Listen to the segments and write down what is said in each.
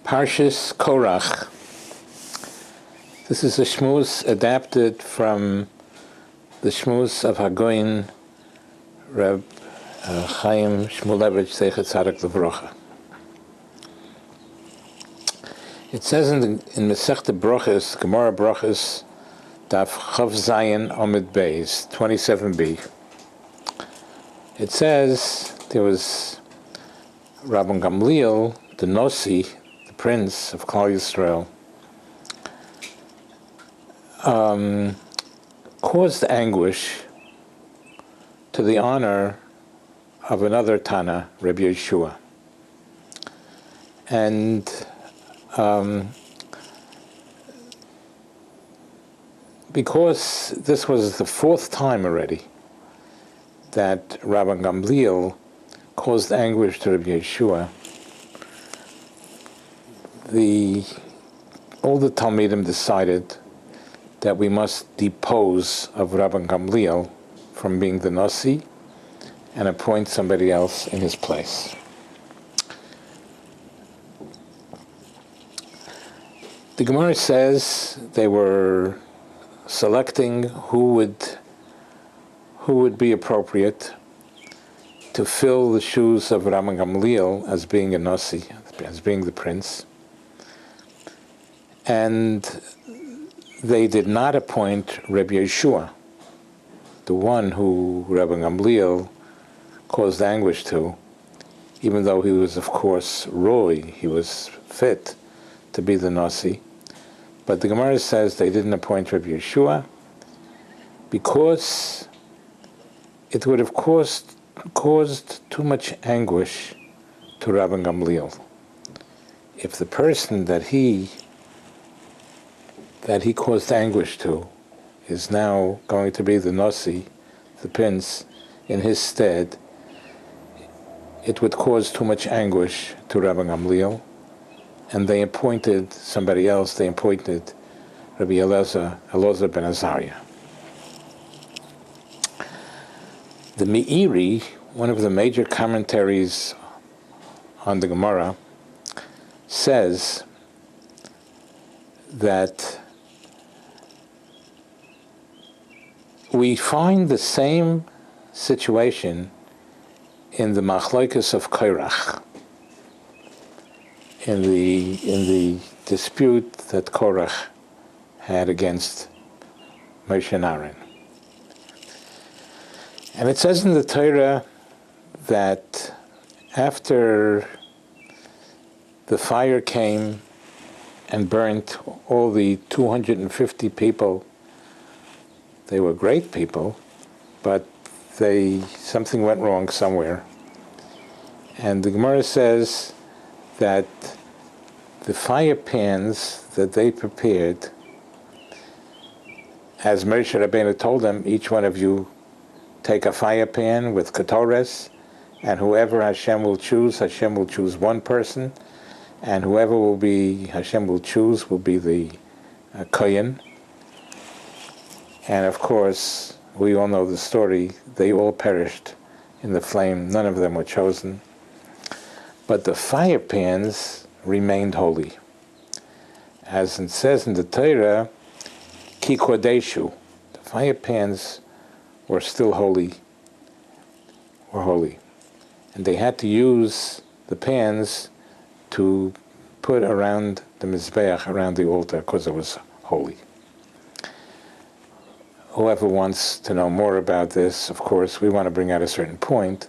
Parshas Korach. This is a shmuz adapted from the shmuz of Hagoyin Reb Chaim Shmulevich Zeichet Tzadok Levrocha. It says in Masechta Brochus, Gemara Brochus, Daf Chav Zayin Omid Beis, 27b. It says there was Rabban Gamliel, the Nosi, the prince of Klal Yisrael, caused anguish to the honor of another Tana, Rabbi Yeshua. And because this was the fourth time already that Rabban Gamliel caused anguish to Rabbi Yeshua, all the Talmidim decided that we must depose of Rabban Gamliel from being the Nasi and appoint somebody else in his place. The Gemara says they were selecting who would be appropriate to fill the shoes of Rabban Gamliel as being a Nasi, as being the prince. And they did not appoint Rabbi Yeshua, the one who Rabban Gamliel caused anguish to, even though he was, of course, Roy, he was fit to be the Nasi. But the Gemara says they didn't appoint Rabbi Yeshua because it would have caused too much anguish to Rabban Gamliel. If the person that he caused anguish to is now going to be the Nasi, the prince, in his stead, it would cause too much anguish to Rabban Gamliel, and they appointed somebody else. They appointed Rabbi Elazar ben Azariah. The Meiri, one of the major commentaries on the Gemara, says that we find the same situation in the Machlokes of Korach, in the dispute that Korach had against Moshe and Aaron. And it says in the Torah that after the fire came and burnt all the 250 people, they were great people, but something went wrong somewhere. And the Gemara says that the fire pans that they prepared, as Moshe Rabbeinu told them, each one of you take a fire pan with ketores, and whoever Hashem will choose one person, and whoever Hashem will choose will be the Kohen. And of course, we all know the story, they all perished in the flame, none of them were chosen. But the fire pans remained holy. As it says in the Torah, Ki Kodeshu, the fire pans were still holy, And they had to use the pans to put around the Mizbeach, around the altar, because it was holy. Whoever wants to know more about this, of course, we want to bring out a certain point,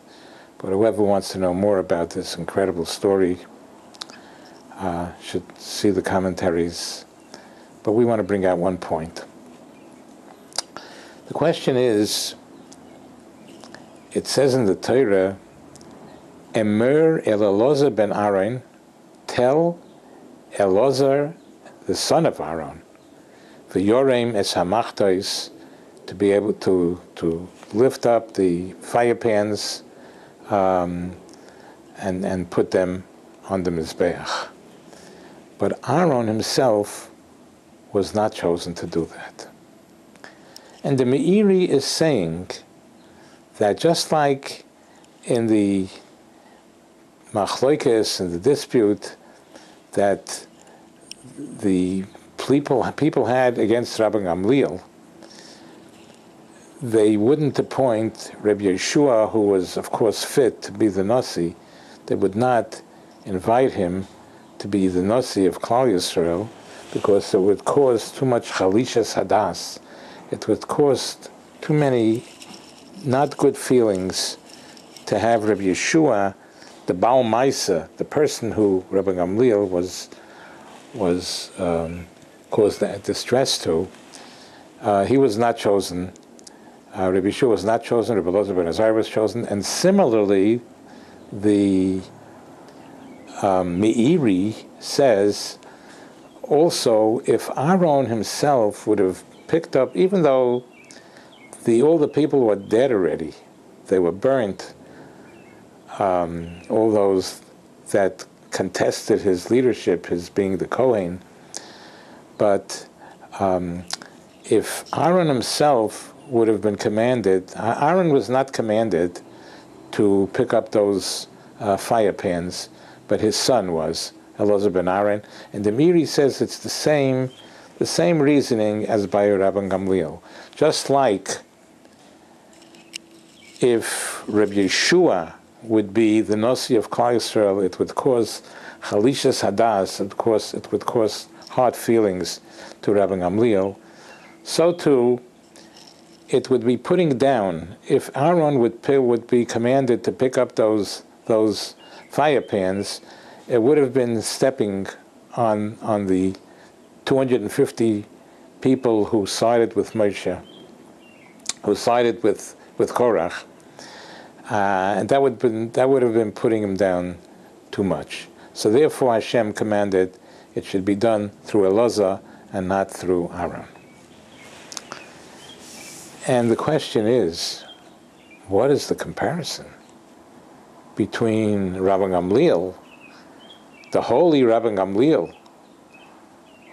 but whoever wants to know more about this incredible story should see the commentaries. But we want to bring out one point. The question is, it says in the Torah, Emer el Elazar ben Aaron, tell Elazar, the son of Aaron, v'yorem es hamachtos, to be able to lift up the fire pans and put them on the Mizbeach. But Aaron himself was not chosen to do that. And the Meiri is saying that just like in the Machlokes, in the dispute that the people had against Rabbi Gamliel, they wouldn't appoint Rabbi Yeshua, who was, of course, fit to be the Nasi. They would not invite him to be the Nasi of Klal Yisrael, because it would cause too much Chalishas Hadas. It would cause too many not good feelings to have Rabbi Yeshua, the Baal Maisa, the person who Rabbi Gamliel was caused that distress to. He was not chosen. Rabbi Yeshua was not chosen. Rabbi Elazar ben Azariah was chosen, and similarly, the Meiri says also, if Aaron himself would have picked up, even though all the people were dead already, they were burnt, all those that contested his leadership, his being the Kohen, but if Aaron himself would have been commanded, Aaron was not commanded to pick up those fire pans, but his son was, Elazar ben Aaron, and the Meiri says it's the same reasoning as by Rabbi Gamliel. Just like if Rabbi Yeshua would be the Nasi of Klal Yisrael, it would cause Chalishas Hadas, it would cause hard feelings to Rabbi Gamliel. So too, it would be putting down. If Aaron would be commanded to pick up those fire pans, it would have been stepping on the 250 people who sided with Moshe, who sided with Korach, and that would have been putting him down too much. So therefore Hashem commanded it should be done through Elazar and not through Aaron. And the question is, what is the comparison between Rabbi Gamliel, the holy Rabbi Gamliel,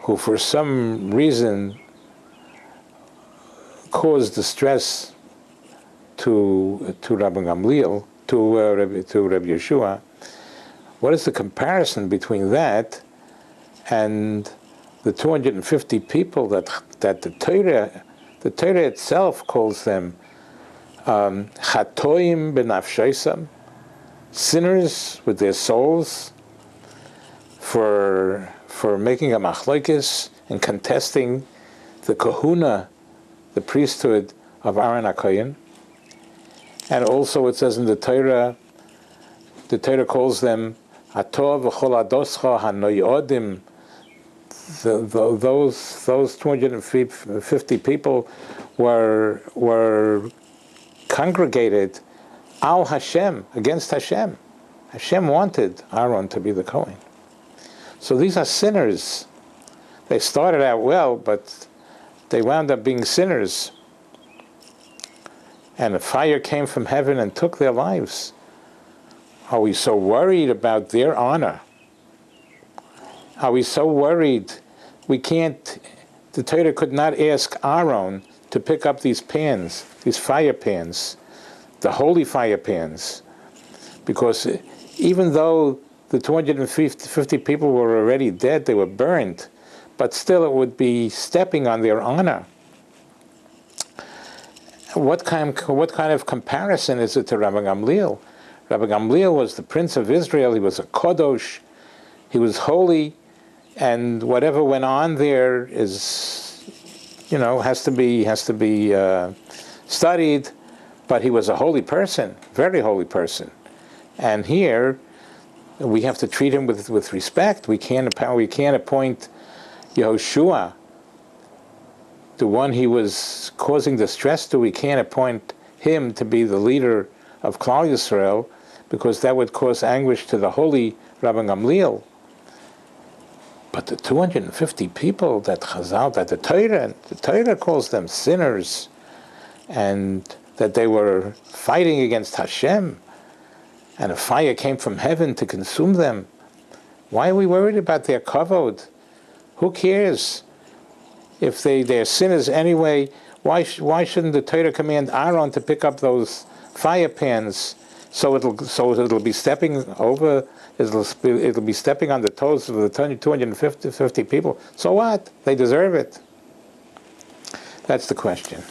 who for some reason caused distress to Rabbi Gamliel, to Rabbi Yeshua? What is the comparison between that and the 250 people that the Torah itself calls them chatoim benafshaisam, sinners with their souls, for making a machlokes and contesting the kahuna, the priesthood of Aaron HaKohen. And also it says in the Torah calls them atov v'chol adoscha hanoyodim. Those 250 people were congregated al Hashem, against Hashem. Hashem wanted Aaron to be the Kohen. So these are sinners. They started out well, but they wound up being sinners. And a fire came from heaven and took their lives. Are we so worried about their honor? Are we so worried the Torah could not ask Aaron to pick up these pans, these fire pans, the holy fire pans, because even though the 250 people were already dead, they were burned, but still it would be stepping on their honor. What kind of comparison is it to Rabbi Gamliel? Rabbi Gamliel was the Prince of Israel. He was a Kodosh. He was holy, and whatever went on there has to be studied. But he was a holy person, very holy person, and here we have to treat him with respect. We can't appoint Yehoshua, the one he was causing distress to. We can't appoint him to be the leader of Klal Yisrael, because that would cause anguish to the holy Rabbi Gamliel. But the 250 people that the Torah calls them sinners, and that they were fighting against Hashem, and a fire came from heaven to consume them. Why are we worried about their kavod? Who cares? If they're sinners anyway, why shouldn't the Torah command Aaron to pick up those fire pans So it'll be stepping over. It'll be stepping on the toes of the 250 people. So what? They deserve it. That's the question.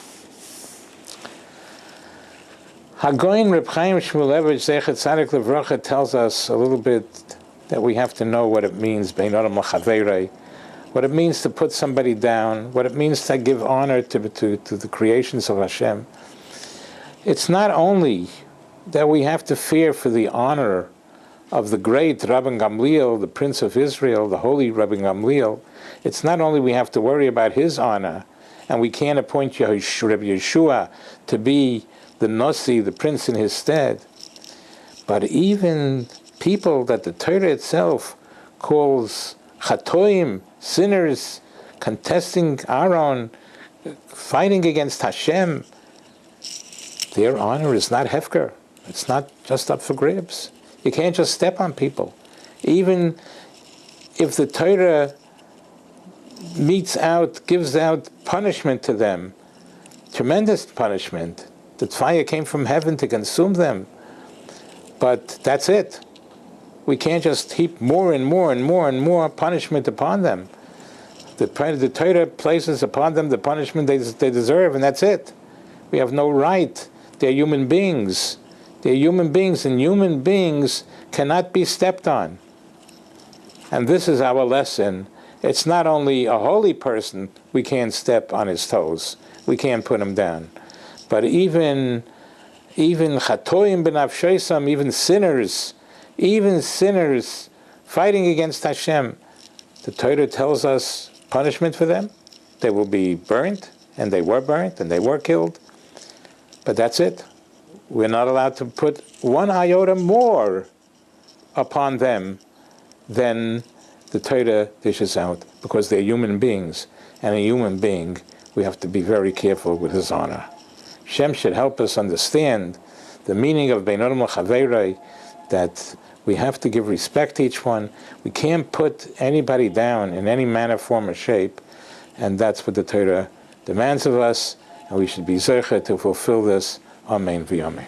Hagoyin Reb Chaim Shmulevich Zechet Tzadik Levracha tells us a little bit that we have to know what it means, Bein Adam L'Chaveirei, what it means to put somebody down, what it means to give honor to the creations of Hashem. It's not only that we have to fear for the honor of the great Rabbi Gamliel, the Prince of Israel, the holy Rabbi Gamliel. It's not only we have to worry about his honor, and we can't appoint Rabbi Yeshua to be the Nasi, the prince in his stead, but even people that the Torah itself calls Chatoim, sinners, contesting Aaron, fighting against Hashem, their honor is not hefker. It's not just up for grabs. You can't just step on people. Even if the Torah gives out punishment to them, tremendous punishment, that fire came from heaven to consume them. But that's it. We can't just heap more and more and more and more punishment upon them. The Torah places upon them the punishment they deserve, and that's it. We have no right. They're human beings. They're human beings, and human beings cannot be stepped on. And this is our lesson. It's not only a holy person we can't step on his toes. We can't put him down. But even chatoim b'nafsheisam, even sinners fighting against Hashem, the Torah tells us punishment for them. They will be burnt, and they were burnt, and they were killed. But that's it. We're not allowed to put one iota more upon them than the Torah dishes out, because they're human beings, and a human being, we have to be very careful with his honor. Shem should help us understand the meaning of Bein Adam L'Chaveirei, that we have to give respect to each one. We can't put anybody down in any manner, form, or shape, and that's what the Torah demands of us, and we should be zeicher to fulfill this. Amen v'yamen.